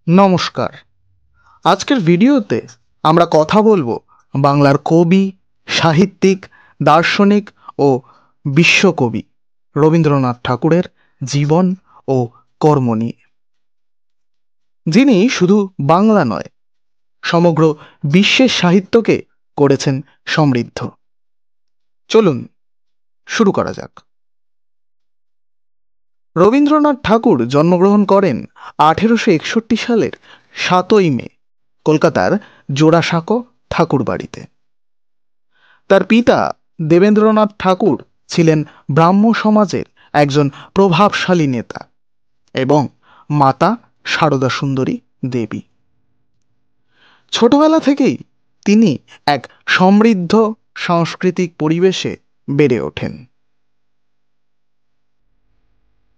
নমস্কার। আজকের ভিডিওতে আমরা কথা বলবো বাংলার কবি, সাহিত্যিক, দার্শনিক ও বিশ্বকবি রবীন্দ্রনাথ ঠাকুরের জীবন ও কর্ম নিয়ে, যিনি শুধু বাংলা নয়, সমগ্র বিশ্বের সাহিত্যকে করেছেন সমৃদ্ধ। চলুন শুরু করা যাক। রবীন্দ্রনাথ ঠাকুর জন্মগ্রহণ করেন 1861 সালের 7ই মে কলকাতার জোড়াসাঁকো ঠাকুরবাড়িতে। তার পিতা দেবেন্দ্রনাথ ঠাকুর ছিলেন ব্রাহ্ম সমাজের একজন প্রভাবশালী নেতা এবং মাতা সারদা সুন্দরী দেবী। ছোটবেলা থেকেই তিনি এক সমৃদ্ধ সাংস্কৃতিক পরিবেশে বেড়ে ওঠেন।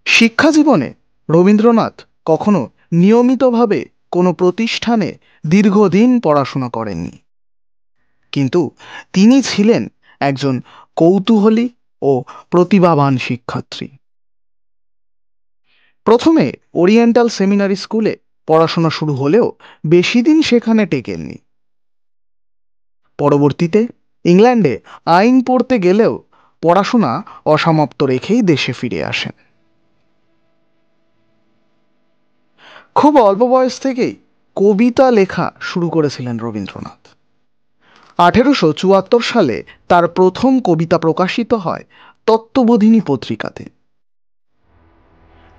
শিক্ষা জীবনে রবীন্দ্রনাথ কখনো নিয়মিতভাবে কোনো প্রতিষ্ঠানে দীর্ঘদিন পড়াশোনা করেননি, কিন্তু তিনি ছিলেন একজন কৌতূহলী ও প্রতিভাবান শিক্ষার্থী। প্রথমে ওরিয়েন্টাল সেমিনারি স্কুলে পড়াশোনা শুরু হলেও বেশি দিন সেখানে টেকেননি। পরবর্তীতে ইংল্যান্ডে আইন পড়তে গেলেও পড়াশোনা অসমাপ্ত রেখেই দেশে ফিরে আসেন। খুব অল্প বয়স থেকেই কবিতা লেখা শুরু করেছিলেন রবীন্দ্রনাথ। 1874 সালে তার প্রথম কবিতা প্রকাশিত হয় তত্ত্ববোধিনী পত্রিকাতে।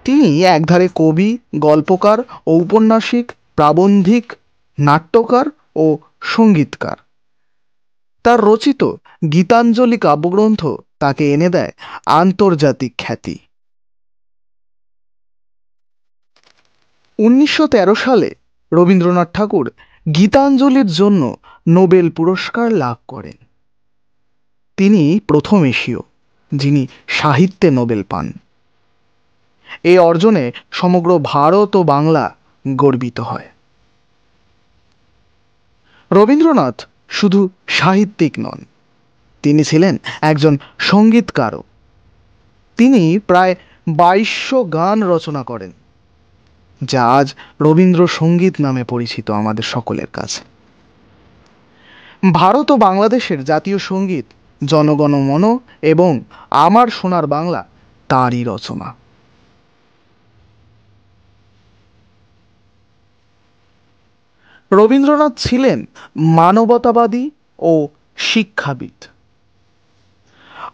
তিনি একধারে কবি, গল্পকার, ঔপন্যাসিক, প্রাবন্ধিক, নাট্যকার ও সঙ্গীতকার। তার রচিত গীতাঞ্জলি কাব্যগ্রন্থ তাকে এনে দেয় আন্তর্জাতিক খ্যাতি। 1913 সালে রবীন্দ্রনাথ ঠাকুর গীতাঞ্জলির জন্য নোবেল পুরস্কার লাভ করেন। তিনি প্রথম এশীয় যিনি সাহিত্যে নোবেল পান। এই অর্জনে সমগ্র ভারত ও বাংলা গর্বিত হয়। রবীন্দ্রনাথ শুধু সাহিত্যিক নন, তিনি ছিলেন একজন সঙ্গীতকারও। তিনি প্রায় 2200 গান রচনা করেন, যা আজ রবীন্দ্রসঙ্গীত নামে পরিচিত আমাদের সকলের কাছে। ভারত ও বাংলাদেশের জাতীয় সঙ্গীত জনগণ মন এবং আমার সোনার বাংলা তারই রচনা। রবীন্দ্রনাথ ছিলেন মানবতাবাদী ও শিক্ষাবিদ।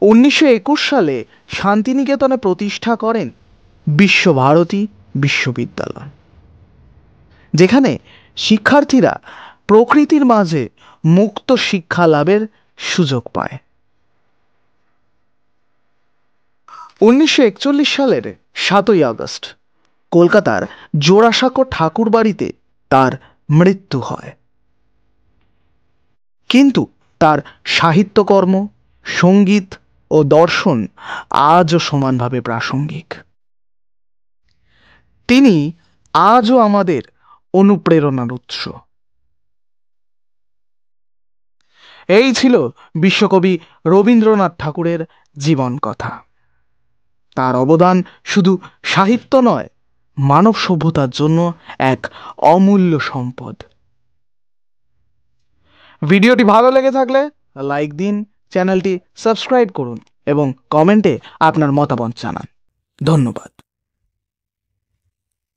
1921 সালে শান্তিনিকেতনে প্রতিষ্ঠা করেন বিশ্বভারতী বিশ্ববিদ্যালয়, যেখানে শিক্ষার্থীরা প্রকৃতির মাঝে মুক্ত শিক্ষা লাভের সুযোগ পায়। 1941 সালের 7ই আগস্ট কলকাতার জোড়াসাঁকো ঠাকুরবাড়িতে তার মৃত্যু হয়। কিন্তু তার সাহিত্যকর্ম, সঙ্গীত ও দর্শন আজও সমানভাবে প্রাসঙ্গিক। তিনি আজও আমাদের অনুপ্রেরণার উৎস। এই ছিল বিশ্বকবি রবীন্দ্রনাথ ঠাকুরের জীবন কথা। তার অবদান শুধু সাহিত্য নয়, মানব সভ্যতার জন্য এক অমূল্য সম্পদ। ভিডিওটি ভালো লেগে থাকলে লাইক দিন, চ্যানেলটি সাবস্ক্রাইব করুন এবং কমেন্টে আপনার মতামত জানান। ধন্যবাদ।